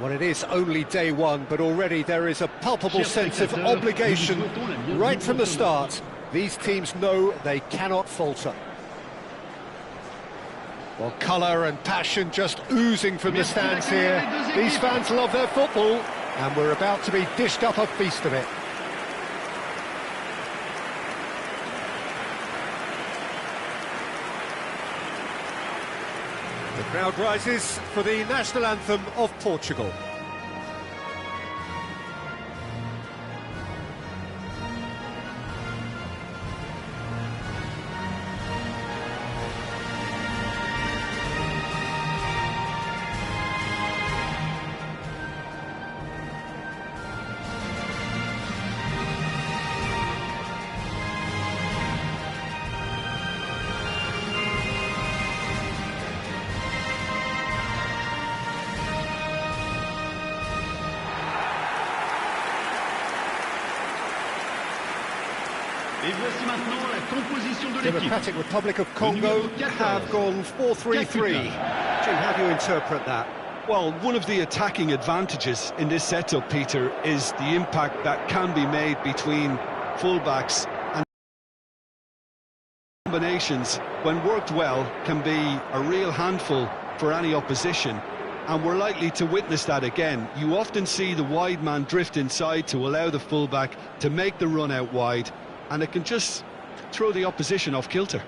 Well, it is only day one, but already there is a palpable sense of obligation right from the start. These teams know they cannot falter. Well, colour and passion just oozing from the stands here. These fans love their football, and we're about to be dished up a feast of it. The crowd rises for the national anthem of Portugal. Democratic Republic of Congo have gone 4-3-3. Jim, how do you interpret that? Well, one of the attacking advantages in this setup, Peter, is the impact that can be made between fullbacks, and combinations, when worked well, can be a real handful for any opposition, and we're likely to witness that again. You often see the wide man drift inside to allow the fullback to make the run out wide, and it can just throw the opposition off kilter.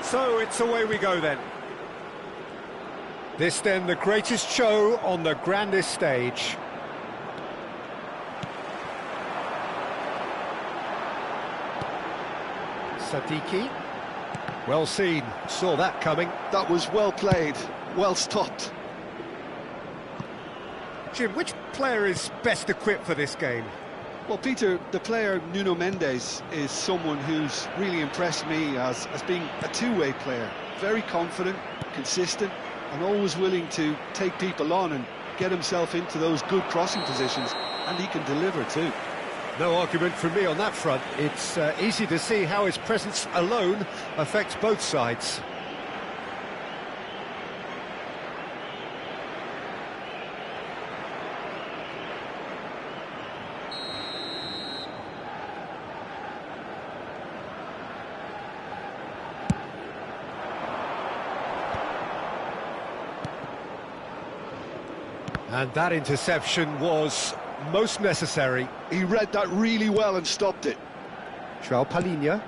So it's away we go then. This then the greatest show on the grandest stage. Sadiki. Well seen, saw that coming. That was well played, well stopped. Jim, which player is best equipped for this game? Well, Peter, the player Nuno Mendes is someone who's really impressed me as being a two-way player. Very confident, consistent, and always willing to take people on and get himself into those good crossing positions, and he can deliver too. No argument from me on that front. It's easy to see how his presence alone affects both sides. And that interception was most necessary. He read that really well and stopped it. João Palhinha.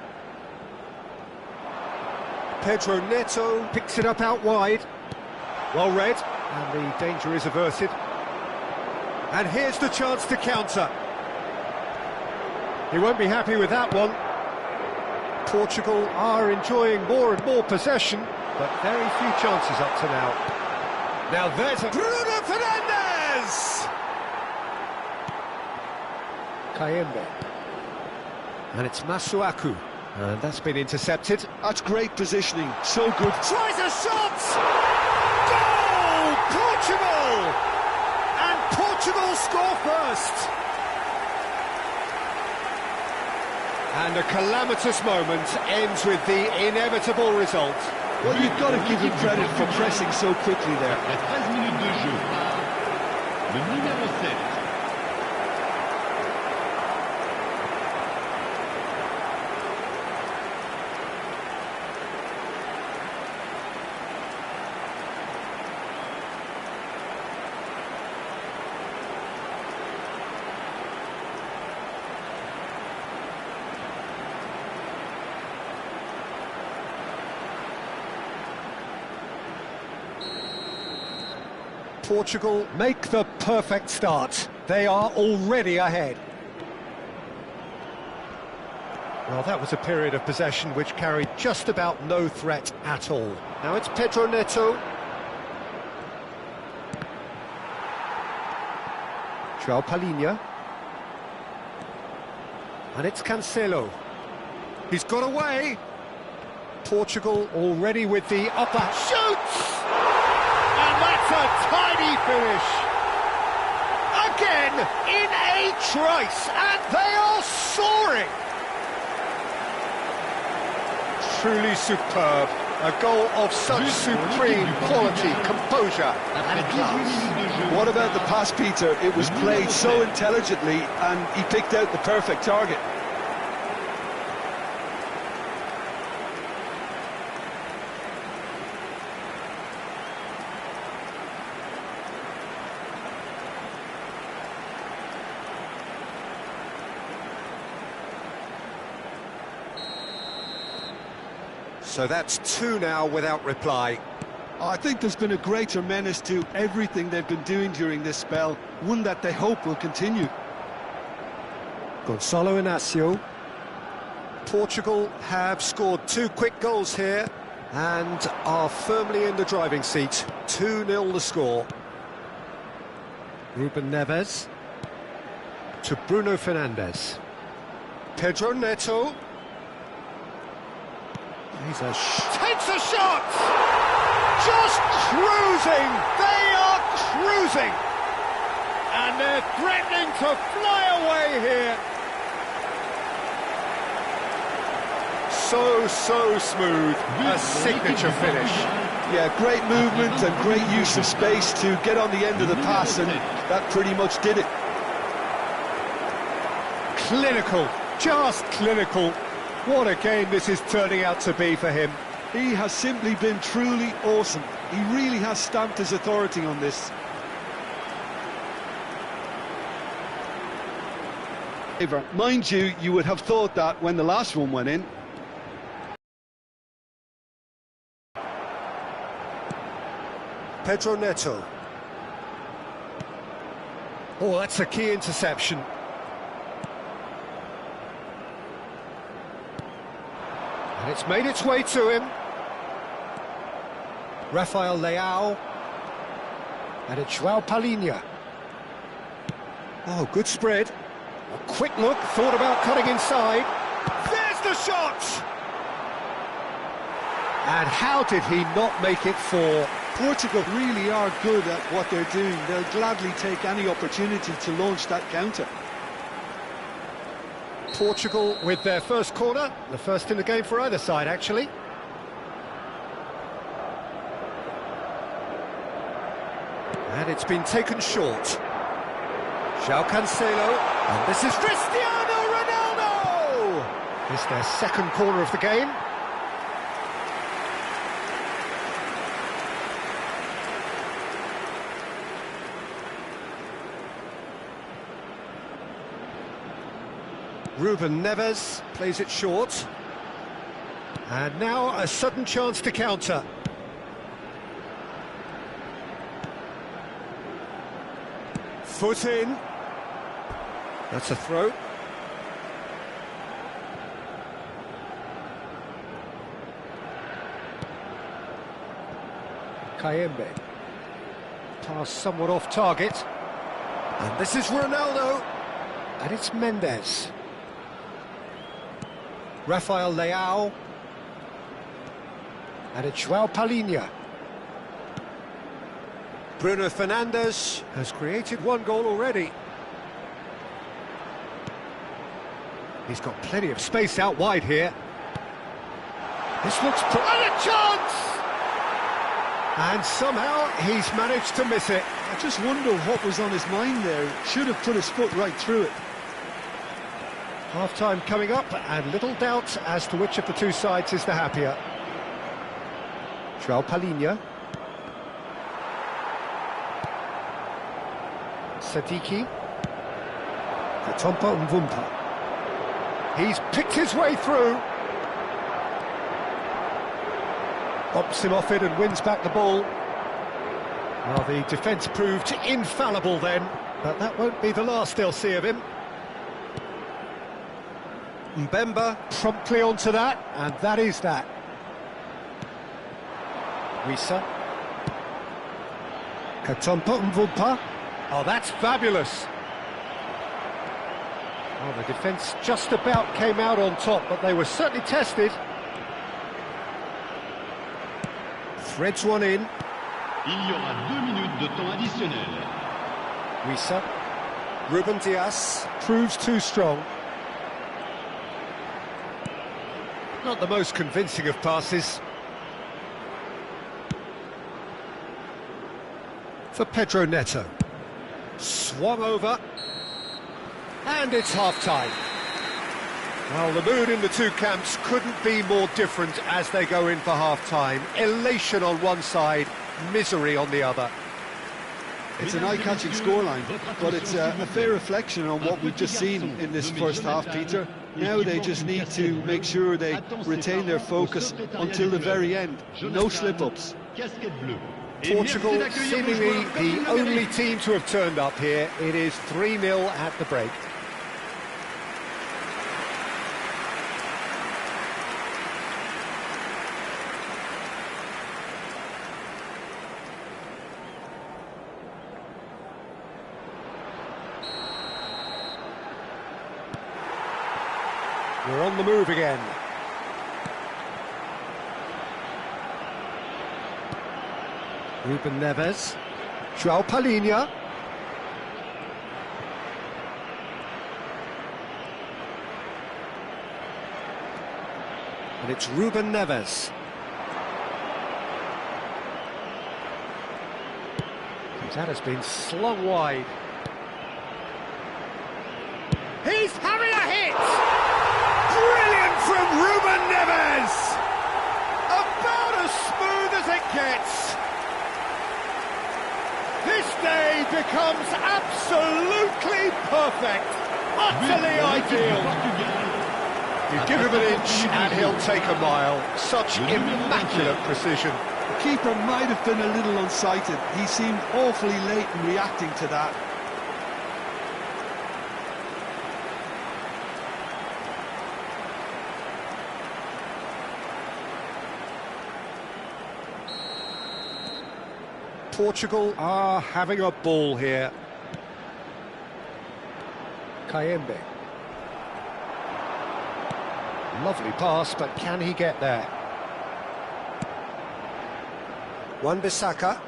Pedro Neto picks it up out wide. Well read, and the danger is averted. And here's the chance to counter. He won't be happy with that one. Portugal are enjoying more and more possession, but very few chances up to now. Now there's a... Bruno Fernandes! Kayembe. And it's Masuaku. And that's been intercepted. That's great positioning, so good. Tries a shot! Goal! Portugal! And Portugal score first! And a calamitous moment ends with the inevitable result. Well, you've got to give him credit for pressing so quickly there. 13 minutes de jeu. Le numéro 7. Portugal make the perfect start. They are already ahead. Well, that was a period of possession which carried just about no threat at all. Now it's Pedro Neto. João Palhinha. And it's Cancelo. He's got away. Portugal already with the upper. Shoots! And that's a tidy finish. Again, in a trice, and they are soaring. Truly superb. A goal of such supreme quality, composure and class. What about the pass, Peter? It was played so intelligently and he picked out the perfect target. So that's two now without reply. I think there's been a greater menace to everything they've been doing during this spell, one that they hope will continue. Gonçalo Inácio. Portugal have scored two quick goals here and are firmly in the driving seat. 2-0 the score. Ruben Neves to Bruno Fernandes. Pedro Neto. Takes a shot! Just cruising! They are cruising! And they're threatening to fly away here. So smooth. A signature finish. Yeah, great movement and great use of space to get on the end of the pass, and that pretty much did it. Clinical, just clinical. What a game this is turning out to be for him. He has simply been truly awesome. He really has stamped his authority on this. Mind you, you would have thought that when the last one went in. Pedro Neto. Oh, that's a key interception. And it's made its way to him. Rafael Leao. And it's João Palhinha. Oh, good spread. A quick look, thought about cutting inside. There's the shot! And how did he not make it four? Portugal really are good at what they're doing. They'll gladly take any opportunity to launch that counter. Portugal with their first corner, the first in the game for either side, actually. And it's been taken short. João Cancelo, and this is Cristiano Ronaldo! It's their second corner of the game. Ruben Neves plays it short. And now a sudden chance to counter. Foot in. That's a throw. Kayembe. Pass somewhat off target. And this is Ronaldo. And it's Mendes. Rafael Leao. And it's João Palhinha. Bruno Fernandes has created one goal already. He's got plenty of space out wide here. This looks... and a chance! And somehow he's managed to miss it. I just wonder what was on his mind there. Should have put his foot right through it. Half-time coming up, and little doubt as to which of the two sides is the happier. João Palhinha. Sadiki. Katompa Mvumpa. He's picked his way through. Bumps him off it and wins back the ball. Well, the defence proved infallible then, but that won't be the last they'll see of him. Mbemba promptly onto that, and that is that. Wissa. Katompa Mvumpa. Oh, that's fabulous. Oh, the defence just about came out on top, but they were certainly tested. Threads one in. Il y aura 2 minutes de temps additionnel. Wissa. Ruben Dias proves too strong. Not the most convincing of passes. For Pedro Neto. Swung over. And it's half-time. Well, the mood in the two camps couldn't be more different as they go in for half-time. Elation on one side, misery on the other. It's an eye-catching scoreline, but it's a fair reflection on what we've just seen in this first half, Peter. Now they just need to make sure they retain their focus until the very end. No slip-ups. Portugal seemingly the only team to have turned up here. It is 3-0 at the break. We're on the move again. Ruben Neves. João Palhinha. And it's Ruben Neves. That has been slung wide. He's having a hit! Brilliant from Ruben Neves! About as smooth as it gets. This day becomes absolutely perfect, utterly ideal. You give him an inch and he'll take a mile. Such immaculate precision. The keeper might have been a little unsighted. He seemed awfully late in reacting to that. Portugal are having a ball here. Kayembe. Lovely pass, but can he get there? Wan-Bissaka.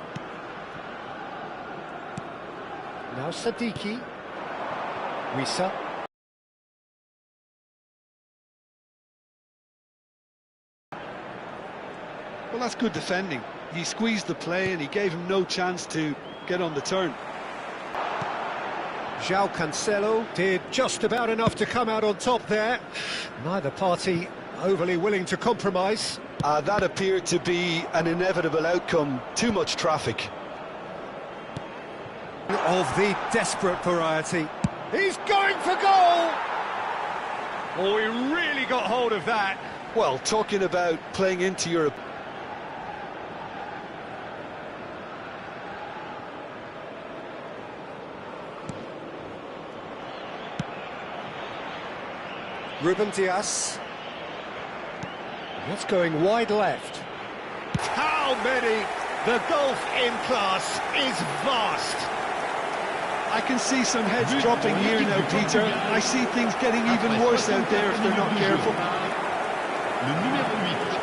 Now Sadiki. Wissa. Well, that's good defending. He squeezed the play and he gave him no chance to get on the turn. João Cancelo did just about enough to come out on top there. Neither party overly willing to compromise. That appeared to be an inevitable outcome. Too much traffic. Of the desperate variety. He's going for goal! Oh, he really got hold of that. Well, talking about playing into your... Ruben Dias. That's going wide left. How many? The gulf in class is vast. I can see some heads dropping here now, Peter. I see things getting even worse out there if they're not careful. Le numéro 8.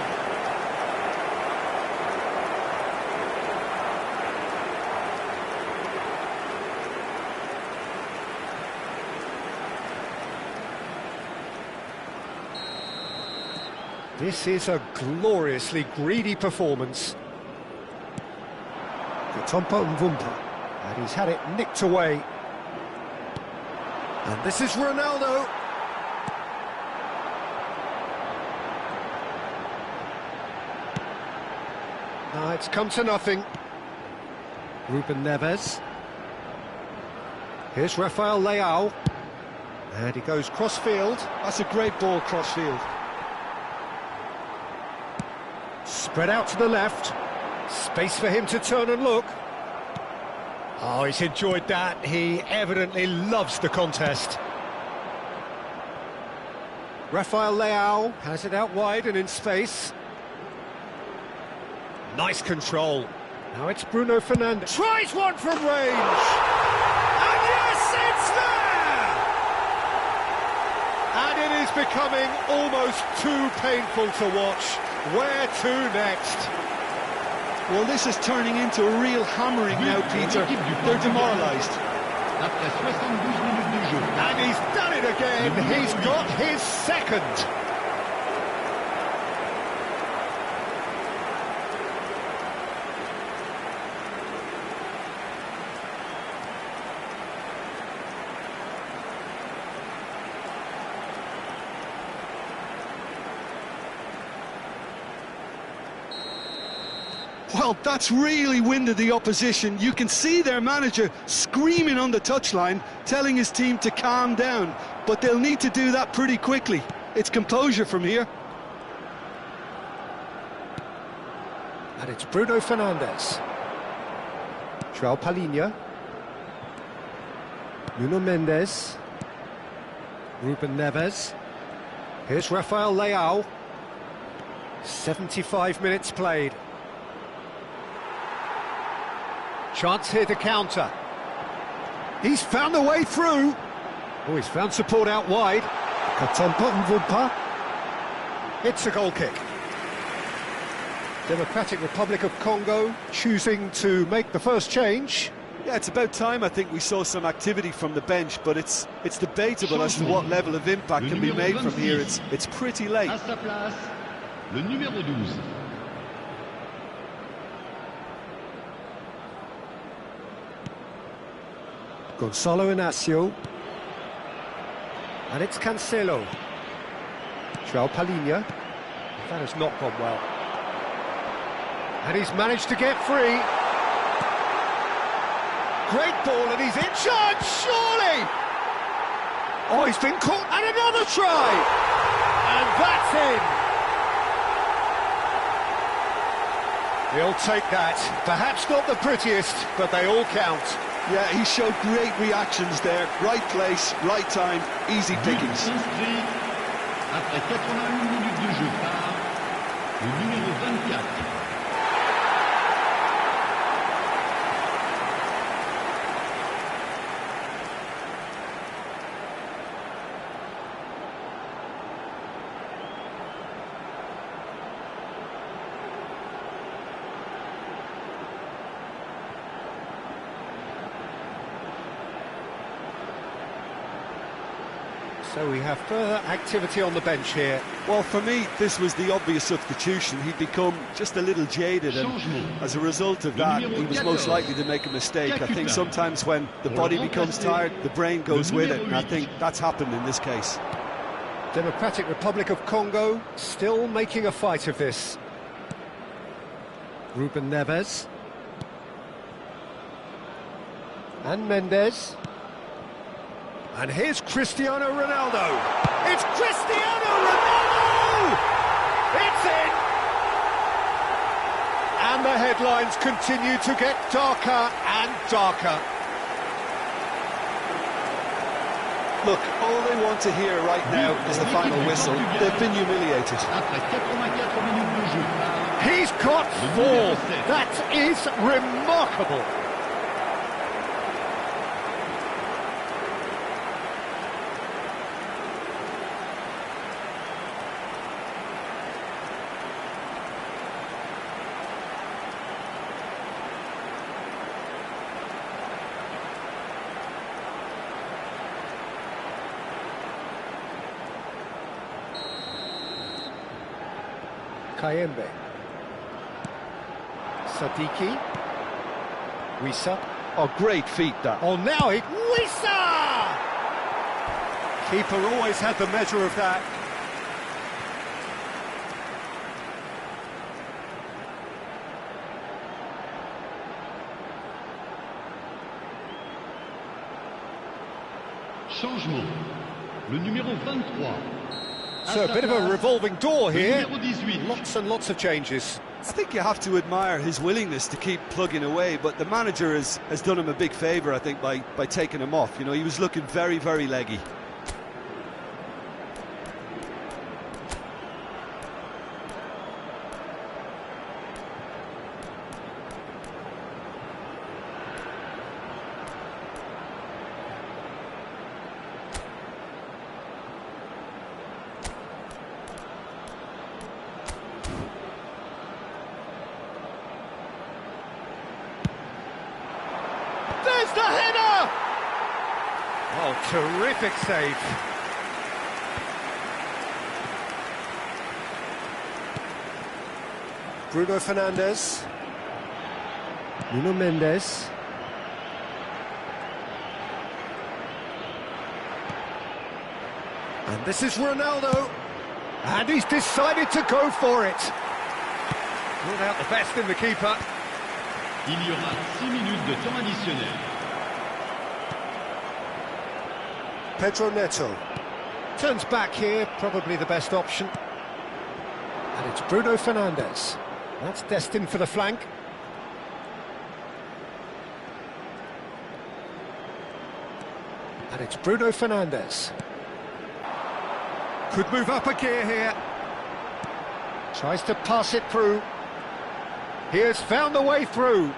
This is a gloriously greedy performance. Katompa Mvumpa. And he's had it nicked away. And this is Ronaldo. Now it's come to nothing. Ruben Neves. Here's Rafael Leao. And he goes cross-field. That's a great ball cross-field. Spread out to the left. Space for him to turn and look. Oh, he's enjoyed that. He evidently loves the contest. Rafael Leao has it out wide and in space. Nice control. Now it's Bruno Fernandes. Tries one from range! And yes, it's there! And it is becoming almost too painful to watch. Where to next? Well, this is turning into a real hammering now, Peter. They're demoralised. And he's done it again. He's got his second. Well, that's really winded the opposition. You can see their manager screaming on the touchline, telling his team to calm down. But they'll need to do that pretty quickly. It's composure from here. And it's Bruno Fernandes. João Palhinha. Nuno Mendes. Ruben Neves. Here's Rafael Leao. 75 minutes played. Chance here to counter. He's found a way through. Oh, he's found support out wide. Katompa Mvumpa. It's a goal kick. Democratic Republic of Congo choosing to make the first change. Yeah, it's about time I think we saw some activity from the bench, but it's debatable as to what level of impact can be made from here. It's pretty late. Le numéro 12. Gonzalo Inacio. And it's Cancelo. João Palhinha. That has not gone well. And he's managed to get free. Great ball, and he's in charge, surely! Oh, he's been caught, and another try! And that's in! He'll take that. Perhaps not the prettiest, but they all count. Yeah, he showed great reactions there. Right place, right time, easy pickings. Après 81 minutes de jeu par le numéro 24. So we have further activity on the bench here. Well, for me, this was the obvious substitution. He'd become just a little jaded, and as a result of that, he was most likely to make a mistake. I think sometimes when the body becomes tired, the brain goes with it, and I think that's happened in this case. Democratic Republic of Congo still making a fight of this. Ruben Neves. And Mendes. And here's Cristiano Ronaldo. It's Cristiano Ronaldo! It's in! And the headlines continue to get darker and darker. Look, all they want to hear right now is the final whistle. They've been humiliated. He's got 4. That is remarkable. Kayembe. Sadiki. Wissa. Oh, great feat, that. Oh, now it... Wissa! Keeper always had the measure of that. Changement. Le numéro 23. So a bit of a revolving door here. Le numéro 18. Lots and lots of changes. I think you have to admire his willingness to keep plugging away, but the manager has done him a big favour, I think, by taking him off. You know, he was looking very, very leggy. the header! Oh, terrific save. Bruno Fernandes. Nuno Mendes. And this is Ronaldo. And he's decided to go for it. Pulled out the best in the keeper. Il y aura 6 minutes de temps additionnel. Pedro Neto. Turns back here, probably the best option. And it's Bruno Fernandes. That's destined for the flank. And it's Bruno Fernandes. Could move up a gear here. Tries to pass it through. He has found the way through.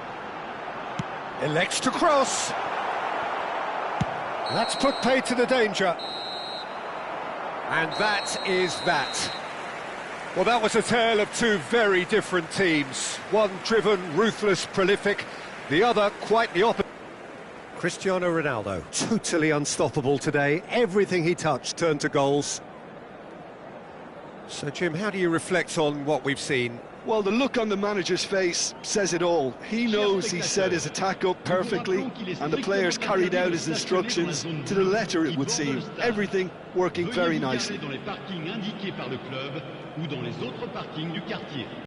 Elects to cross. That's put paid to the danger. And that is that. Well, that was a tale of two very different teams. One driven, ruthless, prolific. The other quite the opposite. Cristiano Ronaldo, totally unstoppable today. Everything he touched turned to goals. So, Jim, how do you reflect on what we've seen? Well, the look on the manager's face says it all. He knows he set his attack up perfectly, and the players carried out his instructions to the letter, it would seem. Everything working very nicely.